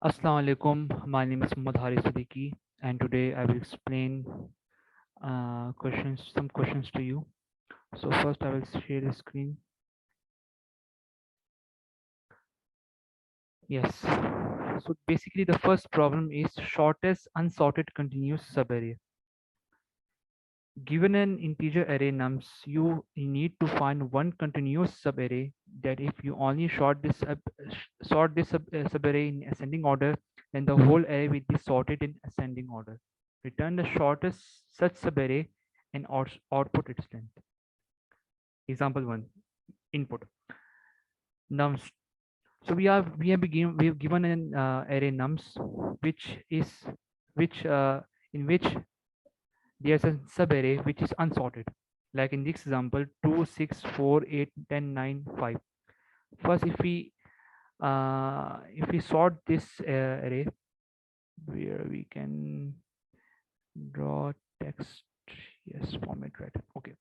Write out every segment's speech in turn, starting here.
Assalamu alaikum. My name is Muhammad Haris Siddiqui, and today I will explain some questions to you. So first, I will share the screen. Yes. So basically, the first problem is shortest unsorted continuous subarray. Given an integer array nums, you need to find one continuous subarray that if you only sort this subarray in ascending order, then the whole array will be sorted in ascending order. Return the shortest such subarray and output its length. Example 1, input nums. So we have given an array nums which is which in which there's a subarray which is unsorted. Like in this example, 2, 6, 4, 8, 10, 9, 5. First, if we sort this array, where we can draw text, yes, format right. Okay.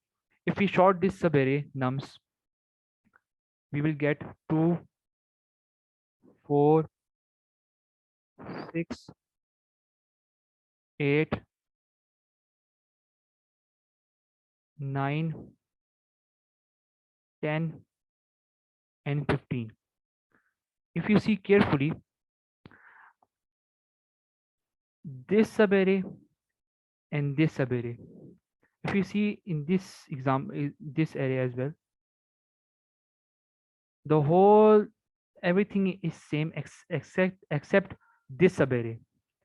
If we sort this subarray nums, we will get 2, 4, 6, 8, 9, 10, and 15. If you see carefully, this subarray and this subarray, if you see in this example, this array as well, the whole everything is same except this subarray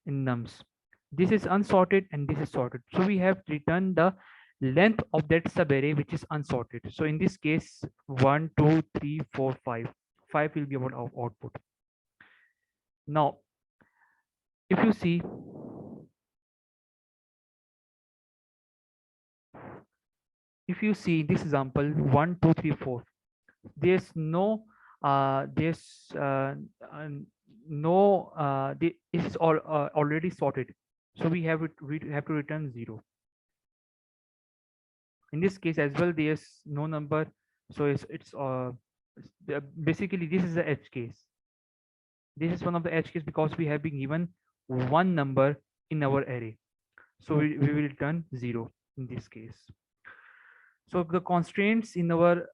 in nums. This is unsorted and this is sorted. So we have returned the length of that subarray which is unsorted. So in this case, 1, 2, 3, 4, 5. 5 will be our output. Now, if you see, this example 1, 2, 3, 4, there's no there's no this is all already sorted, so we have to return 0. In this case as well, there's no number, so basically this is the edge case. This is one of the edge case because we have been given one number in our array, so we will return 0 in this case. So the constraints in our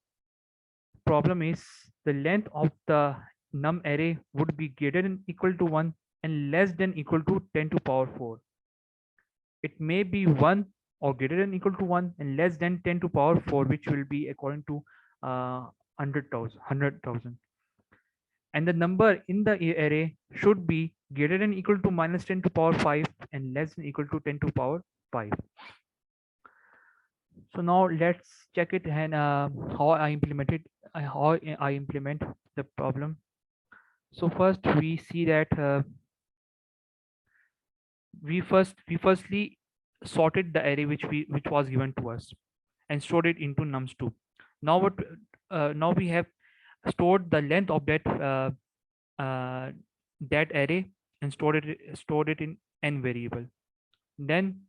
problem is the length of the num array would be greater than equal to 1 and less than equal to 10 to power 4. It may be 1 or greater than equal to 1 and less than 10 to power 4, which will be according to 100,000. And the number in the array should be greater than equal to minus 10 to power 5 and less than equal to 10 to power 5. So now let's check it and how I implement the problem. So first we see that we firstly sorted the array which was given to us and stored it into nums2. Now we have stored the length of uh, that array and stored it in n variable. Then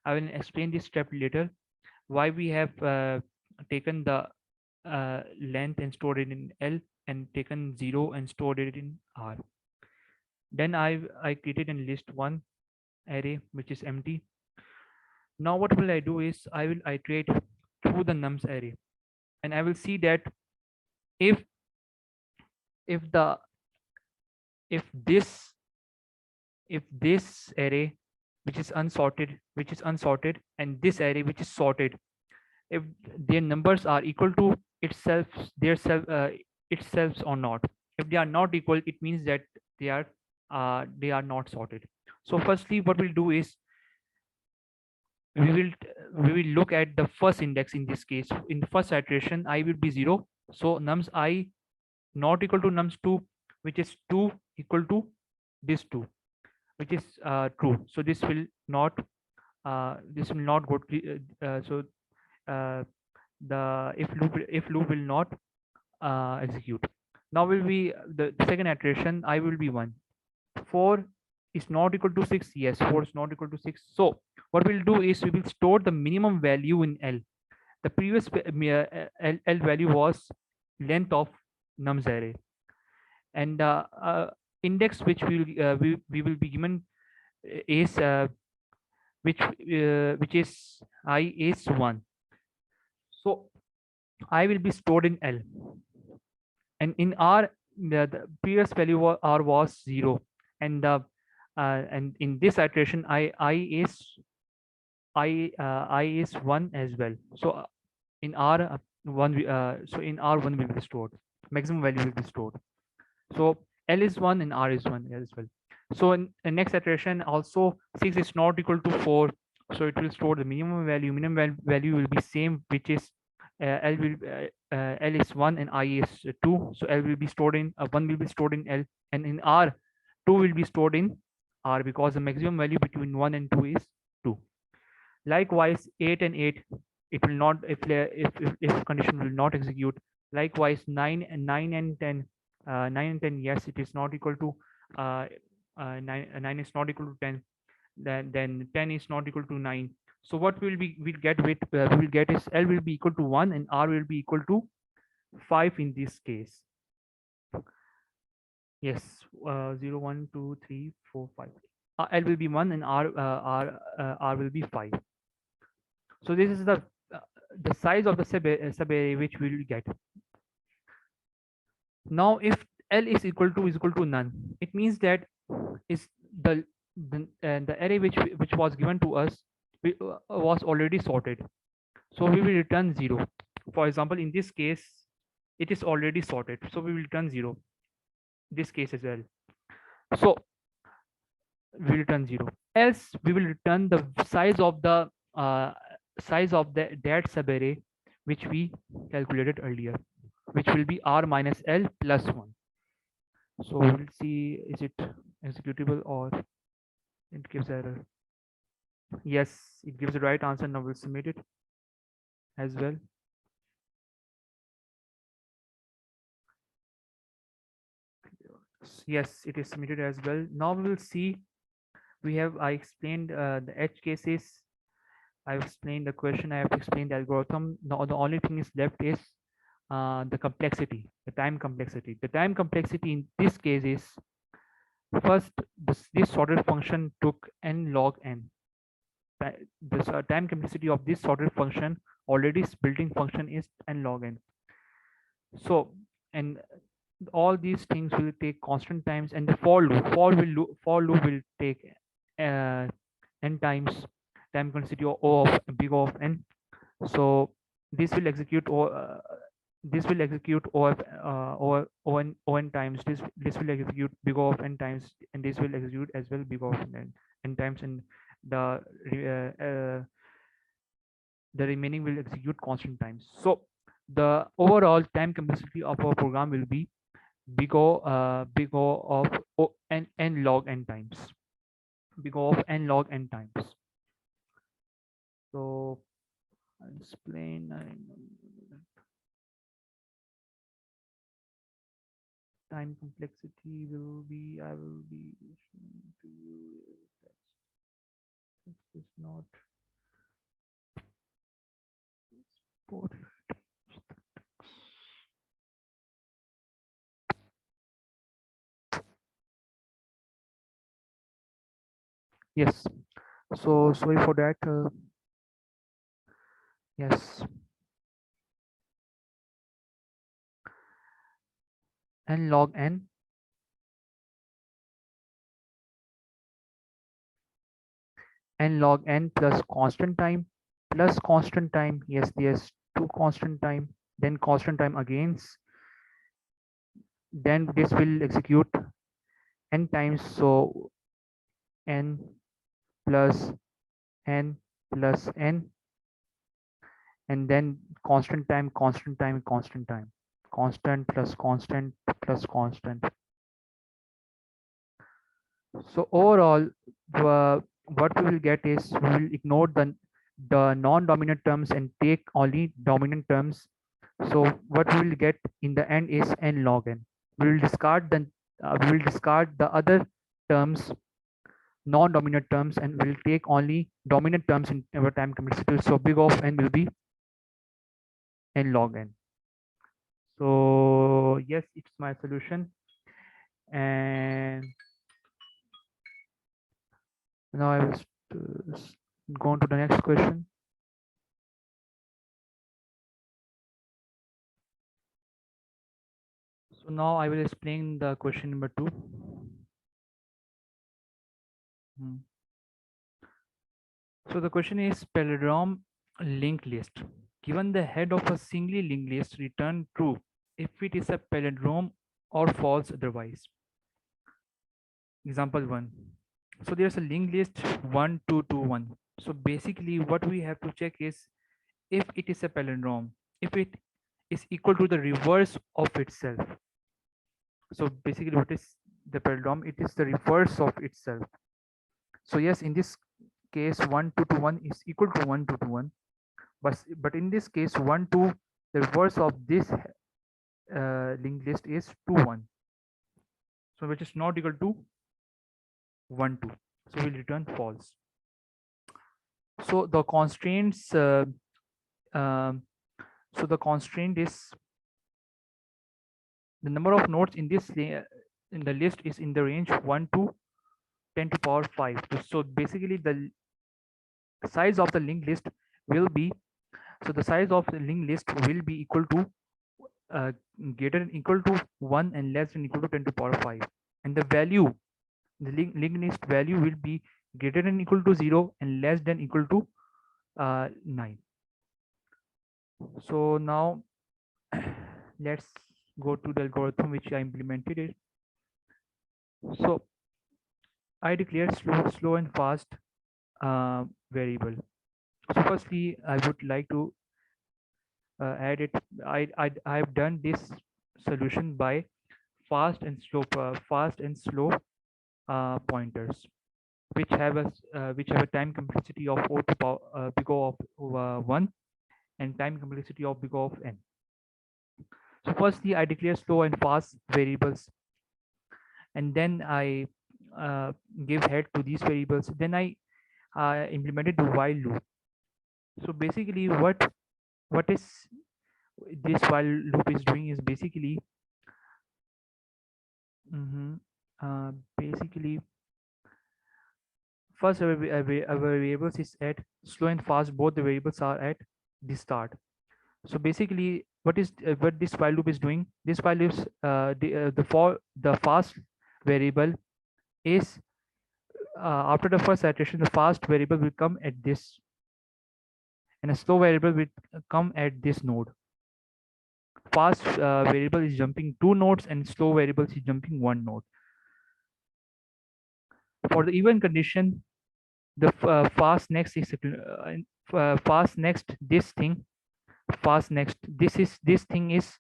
I will explain this step later, why we have taken the length and stored it in L and taken 0 and stored it in R. Then I created a list 1 array which is empty. Now what will I do is I will iterate through the nums array, and I will see that if if the if this array which is unsorted and this array which is sorted, if their numbers are equal to itself or not. If they are not equal, it means that they are not sorted. So firstly what we'll do is we will we will look at the first index. In this case, in the first iteration, I will be 0, so nums I not equal to nums2, which is 2 equal to this 2, which is true. So this will not go to, so uh, the if loop will not execute. Now will be the second iteration, I will be 1. 4 is not equal to 6. Yes, 4 is not equal to 6. So what we'll do is we will store the minimum value in L. The previous L value was length of nums array, and index which we will be given is which is I is 1. So I will be stored in L, and in R the previous value R was 0, and in this iteration I is 1 as well. So in R 1 so in R 1 will be stored, maximum value will be stored. So L is 1 and R is 1 as well. So in the next iteration also 6 is not equal to 4, so it will store the minimum value. Value will be same, which is L is 1 and I is 2. So L will be stored in 1 will be stored in L, and in R 2 will be stored in R, because the maximum value between 1 and 2 is 2. Likewise 8 and 8, it will not, if condition will not execute. Likewise 9 and 10, 9 and 10, yes, it is not equal to 9 is not equal to 10, then 10 is not equal to 9. So what we'll get we will get is L will be equal to 1 and R will be equal to 5 in this case. Yes, 0 1 2 3 4 5. L will be 1 and R will be 5. So this is the size of the subarray which we will get. Now if L is equal to none, it means that is the array which was given to us was already sorted. So we will return 0. For example, in this case it is already sorted, so we will return 0 this case as well. So we will return 0. Else we will return the size of the that subarray which we calculated earlier, which will be R minus L plus 1. So we'll see, is it executable or it gives error. Yes, it gives the right answer. Now we'll submit it as well. Yes, it is submitted as well. Now we will see, I explained the edge cases, I've explained the question, I have explained the algorithm. Now the only thing is left is the complexity, the time complexity. The time complexity in this case is, first, this sorted function took n log n. This time complexity of this sorted function, already built-in function, is n log n. So, and all these things will take constant times, and the for loop will take n times time complexity O of big O of n. So this will execute O of O n times. This will execute big O of n times, and this will execute as well big O of n times, and the the remaining will execute constant times. So the overall time complexity of our program will be big O of n log n times. Big O of n log n times. So I'll explain. Time complexity will be, I will be showing to you. This is not important. Yes, so sorry for that. Yes, n log n log n plus constant time plus constant time. Yes, there's two constant time, then constant time again. Then this will execute n times, so n plus n plus n, and then constant time, constant time, constant time, constant plus constant plus constant. So overall, what we will get is, we will ignore the non-dominant terms and take only dominant terms. So what we will get in the end is n log n. We will discard the other terms, non-dominant terms, and we'll take only dominant terms in our time complexity. So big of n will be n log n. So yes, it's my solution. And now I will go on to the next question. So now I will explain the question number 2. Hmm. So the question is palindrome linked list. Given the head of a singly linked list, return true if it is a palindrome or false otherwise. Example 1. So there's a linked list 1 2 2 1. So basically what we have to check is if it is a palindrome, if it is equal to the reverse of itself. So basically what is the palindrome? It is the reverse of itself. So yes, in this case 1 2 2 1 is equal to 1 2 2 1. But in this case 1 2, the reverse of this linked list is 2 1. So which is not equal to 1 2. So we'll return false. So the constraints um, so the constraint is the number of nodes in this in the list is in the range 1 to 10 to power 5. So basically the size of the linked list will be, so the size of the linked list will be equal to uh, greater than equal to 1 and less than equal to 10 to power 5, and the value, the linked list value will be greater than equal to 0 and less than equal to 9. So now let's go to the algorithm which I implemented it. So I declare slow and fast variable. So firstly I would like to add it. I've done this solution by fast and slow pointers, which have a time complexity of O to power big O of 1 and time complexity of big O of n. So firstly, I declare slow and fast variables, and then I give head to these variables. Then I implemented the while loop. So basically, what is this while loop is doing is basically mhm, basically first our variables is at slow and fast. Both the variables are at the start. So basically what this while loop is doing, this while loops the for the fast variable is after the first iteration, the fast variable will come at this, and a slow variable will come at this node. Fast variable is jumping 2 nodes and slow variable is jumping 1 node. For the even condition, the fast next is fast next this thing, fast next this thing is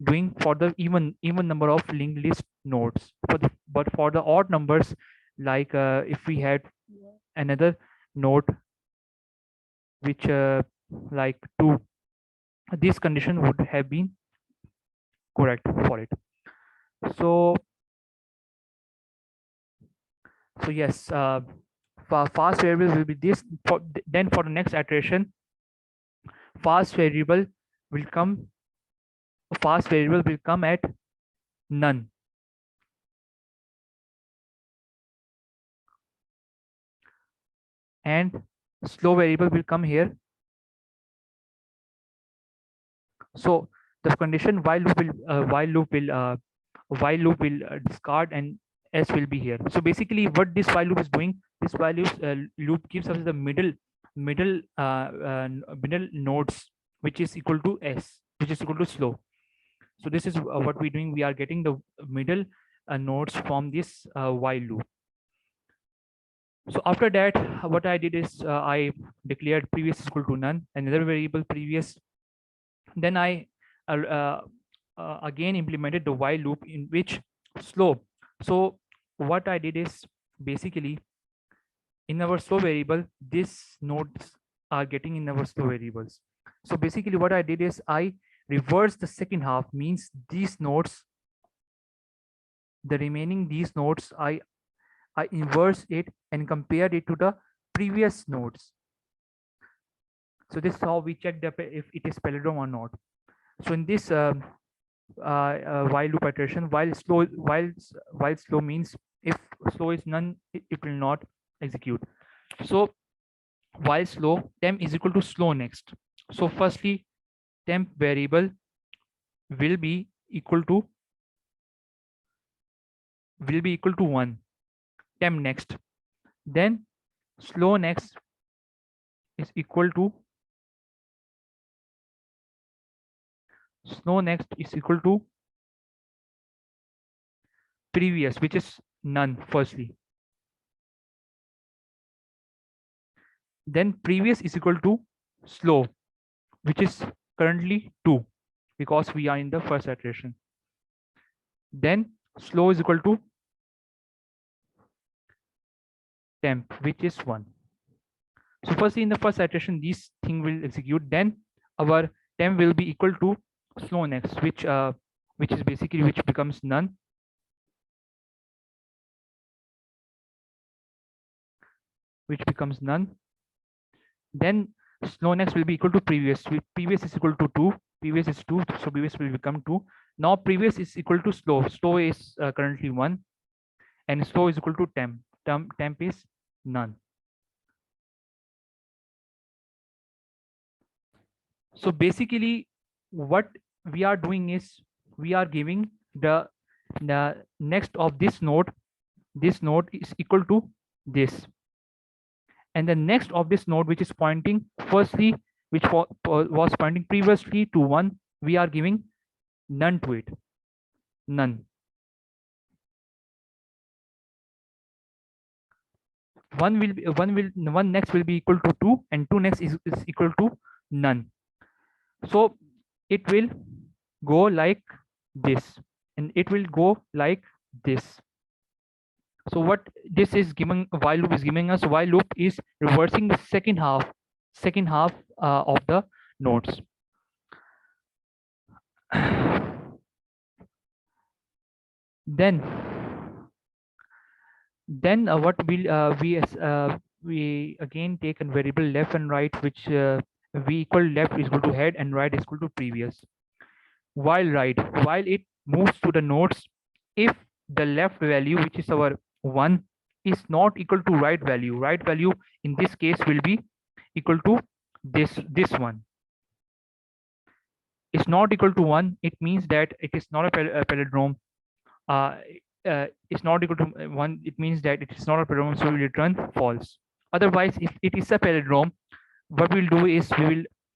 doing for the even number of linked list nodes. But for the odd numbers, like if we had another node which like 2, this condition would have been correct for it. So yes, fast variable will be this. Then for the next iteration, fast variable will come fast variable will come at none, and slow variable will come here. So the condition while loop will discard, and s will be here. So basically what this while loop is doing, this while loop gives us the middle nodes, which is equal to s, which is equal to slow. So this is what we're doing. We are getting the middle nodes from this while loop. So after that, what I did is I declared previous is equal to none, another variable previous. Then I again implemented the while loop in which slow. So what I did is basically in our slow variable, these nodes are getting in our slow variables. So basically what I did is I reversed the second half, means these nodes, the remaining these nodes, I inverse it and compared it to the previous nodes. So this is how we check if it is palindrome or not. So in this while loop iteration. While slow means if slow is none, it will not execute. So while slow, temp is equal to slow next. So firstly, temp variable will be equal to 1, temp next. Then slow next is equal to previous, which is none firstly. Then previous is equal to slow, which is currently 2 because we are in the first iteration. Then slow is equal to temp, which is 1. So firstly in the first iteration, this thing will execute. Then our temp will be equal to slow next, which is basically which becomes none. Then slow next will be equal to previous. Previous is equal to 2. Previous is 2, so previous will become 2. Now previous is equal to slow. Slow is currently 1, and slow is equal to temp. Temp is none. So basically, what we are doing is we are giving the next of this node. This node is equal to this, and the next of this node, which is pointing firstly, which was pointing previously to 1, we are giving none to it. None. One next will be equal to 2, and 2 next is equal to none. So it will go like this, and it will go like this. So what this is giving, while loop is giving us, while loop is reversing the second half of the nodes. Then what will we again take a variable left and right, which we equal left is equal to head and right is equal to previous. While it moves to the nodes, if the left value, which is our 1, is not equal to right value in this case will be equal to this one. Is not equal to 1, it means that it is not a palindrome. uh, is not equal to 1, it means that it is not a palindrome, so we will return false. Otherwise, if it is a palindrome, what we'll do is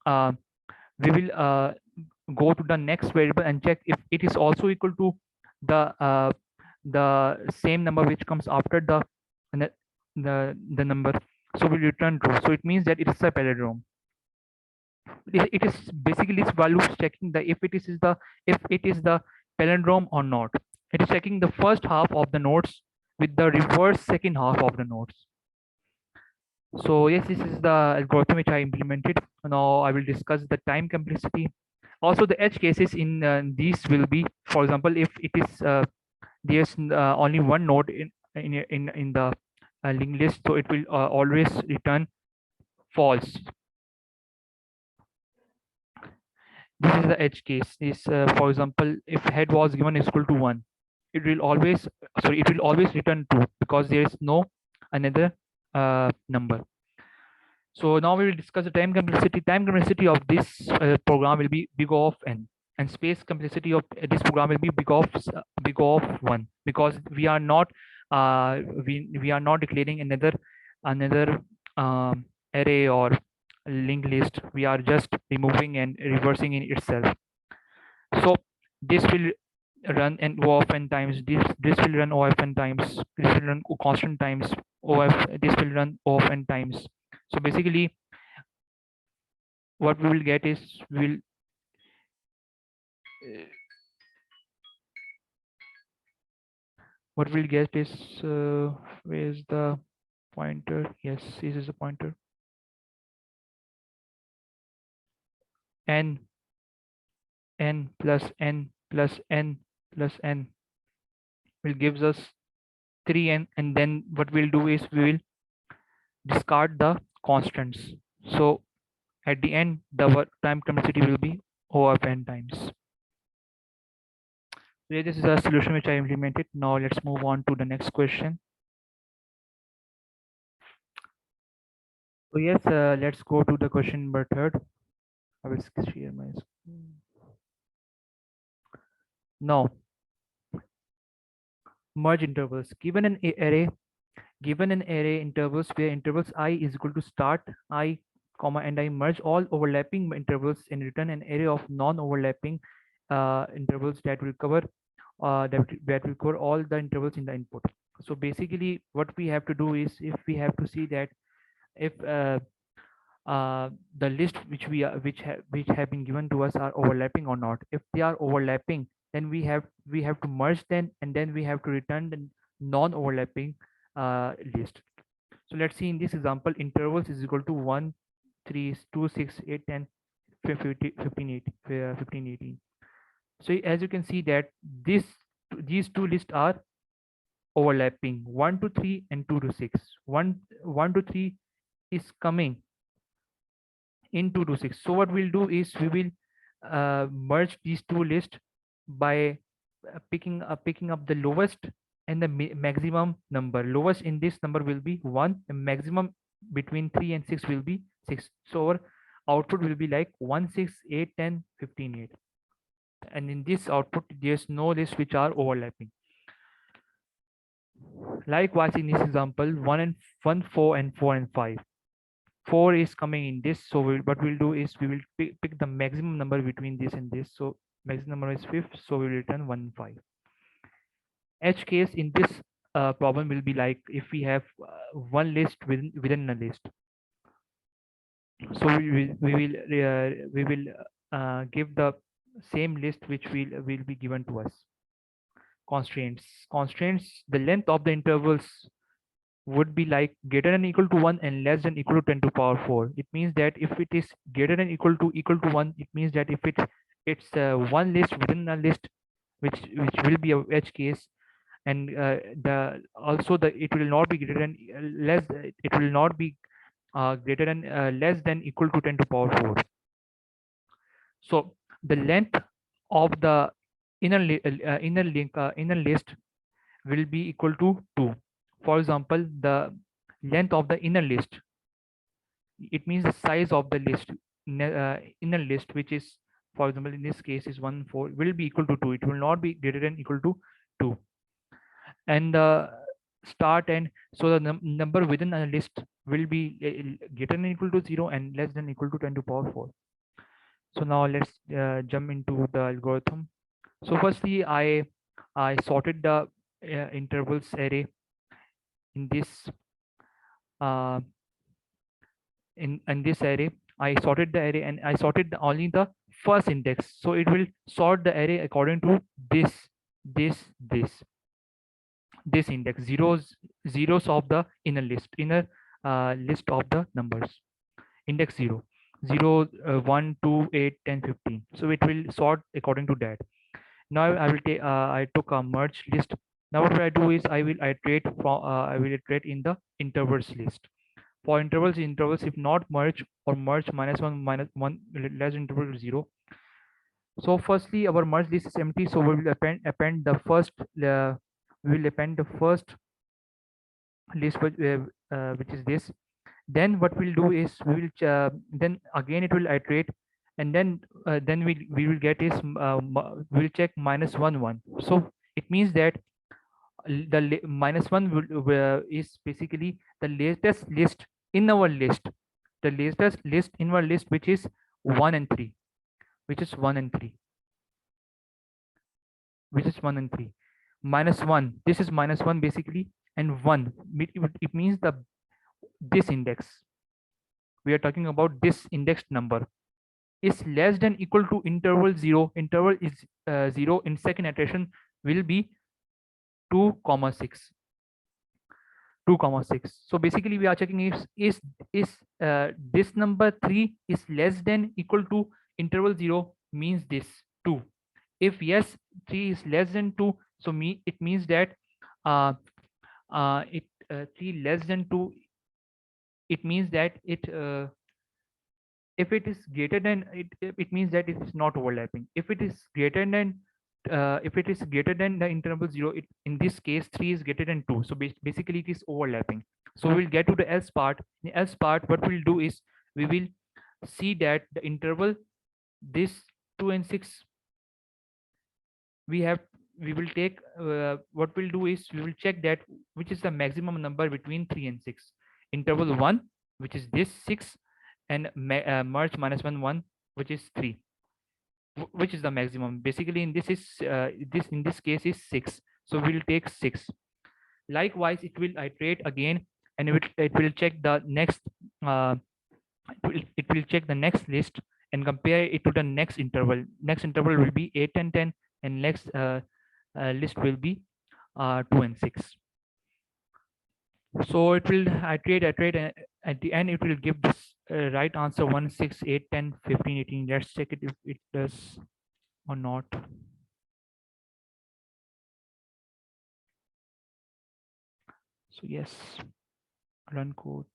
uh, we will go to the next variable and check if it is also equal to the same number which comes after the number, so we return true. So it means that it is a palindrome. It is basically this value is checking the if it is the palindrome or not. It is checking the first half of the nodes with the reverse second half of the nodes. So yes, this is the algorithm which I implemented. Now I will discuss the time complexity. Also, the edge cases in these will be, for example, if it is there's only one node in the linked list, so it will always return false. This is the edge case. Is for example, if head was given is equal to 1, it will always return 2 because there is no another number. So now we will discuss the time complexity. Time complexity of this program will be big O of n, and space complexity of this program will be big O of 1, because we are not we are not declaring another array or linked list. We are just removing and reversing in itself. So this will run and O of n times. This will run O of n times. This will run constant times O of. This will run O of n times. So basically, what we will get is what we'll get is where's the pointer? Yes, this is a pointer. N plus n plus n plus n will gives us 3n, and then what we'll do is we will discard the constants. So at the end, the time complexity will be O of n times. So yeah, this is a solution which I implemented. Now let's move on to the next question. So yes, let's go to the question number third. I will share my screen. Now, merge intervals. Given an array intervals where intervals I is equal to start I, comma and I merge all overlapping intervals and return an array of non-overlapping intervals that will cover that will cover all the intervals in the input. So basically, what we have to do is if we have to see that if the list which which have been given to us are overlapping or not. If they are overlapping, then we have to merge them, and then we have to return the non-overlapping list. So let's see in this example, intervals is equal to 1, 3, 2, 6, 8, 10, 15, 15, 18, 15, 18. So as you can see that these two lists are overlapping, 1 to 3 and 2 to 6. 1 to 3 is coming in 2 to 6. So what we'll do is we will merge these two lists by picking up the lowest and the maximum number. Lowest in this number will be 1, and maximum between 3 and 6 will be 6. So our output will be like 1, 6, 8, 10, 15, 8. And in this output there's no list which are overlapping. Likewise in this example, 1 and 1, 4 and 4 and 5. 4 is coming in this, so what we'll do is we will pick the maximum number between this and this. So maximum number is 5th, so we'll return 1 5. Edge case in this problem will be like if we have one list within a list. So we will give the same list which will be given to us. Constraints, the length of the intervals would be like greater than equal to 1 and less than equal to 10 to power 4. It means that if it is greater than equal to 1, it means that if it's one list within a list, which will be a edge case. And the also the it will not be greater than less it will not be greater than less than equal to 10 to power 4. So the length of the inner list will be equal to 2. For example, the length of the inner list, it means the size of the list, inner list, which is, for example, in this case is 1 4, will be equal to 2. It will not be greater than equal to 2. And the start and so the number within a list will be greater than equal to 0 and less than equal to 10 to power 4. So now let's jump into the algorithm. So firstly, I sorted the intervals array in this uh, in this array. I sorted the array and I sorted only the first index. So it will sort the array according to this this index, zeros of the inner list of the numbers, index 0, 0, 1, 2, 8, 10, 15. So it will sort according to that. Now I will take I took a merge list. Now what I do is I will iterate in the intervals list. For intervals if not merge or merge -1 less interval 0. So firstly our merge list is empty, so we will append the first we will append the first list which is this. Then what we'll do is we will then again it will iterate, and then we will get is we'll check -1 1. So it means that -1 is basically the latest list in our list, the latest list in our list, which is 1 and 3, which is 1 and 3, which is 1 and 3. -1, this is -1 basically, and 1 it means the this index, we are talking about this indexed number, is less than equal to interval 0. Interval is 0 in second iteration will be 2 comma 6, 2 comma 6. So basically we are checking if is this number 3 is less than equal to interval 0, means this 2. If yes, 3 is less than 2, so it means that uh, 3 less than 2, it means that if it is greater than it means that it is not overlapping. If it is greater than if it is greater than the interval 0, in this case 3 is greater than 2. So basically it is overlapping. So we'll get to the else part. In else part, what we'll do is we will see that the interval this 2 and 6, we have we will take what we'll do is we will check that which is the maximum number between 3 and 6. Interval 1, which is this 6, and merge minus 1 1, which is 3, which is the maximum. Basically in this is this in this case is 6, so we'll take 6. Likewise it will iterate again, and it will check the next it will check the next list and compare it to the next interval. Next interval will be 8 and 10, and next list will be 2 and 6. So it will iterate, and at the end it will give this right answer 1 6 8 10 15 18. Let's check it if it does or not. So yes, run code.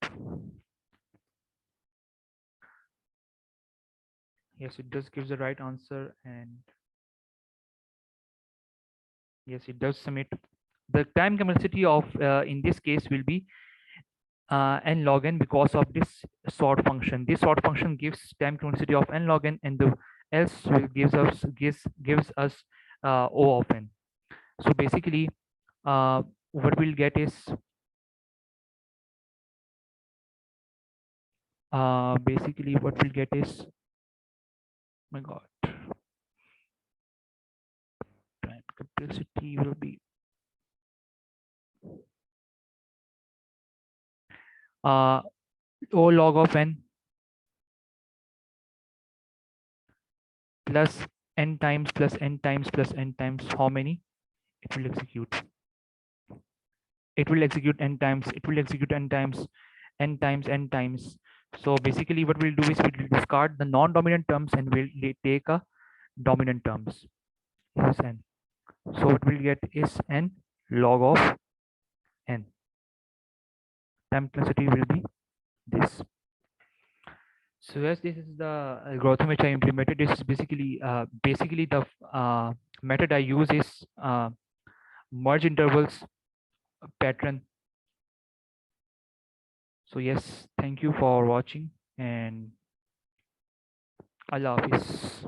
Yes, it does give the right answer, and yes, it does submit. The time complexity of in this case will be n log n because of this sort function. This sort function gives time complexity of n log n, and the else will gives us O of n. So basically, what we'll get is basically what we'll get is, my God, time complexity will be O log of n plus n times plus n times plus n times how many it will execute. It will execute n times. It will execute n times, n times, n times. So basically, what we'll do is we'll discard the non-dominant terms and we'll take a dominant terms. Here's n. So what we'll get is n log of n. Time complexity will be this. So yes, this is the algorithm which I implemented. This is basically the method I use is merge intervals pattern. So yes, thank you for watching, and Allah Hafiz.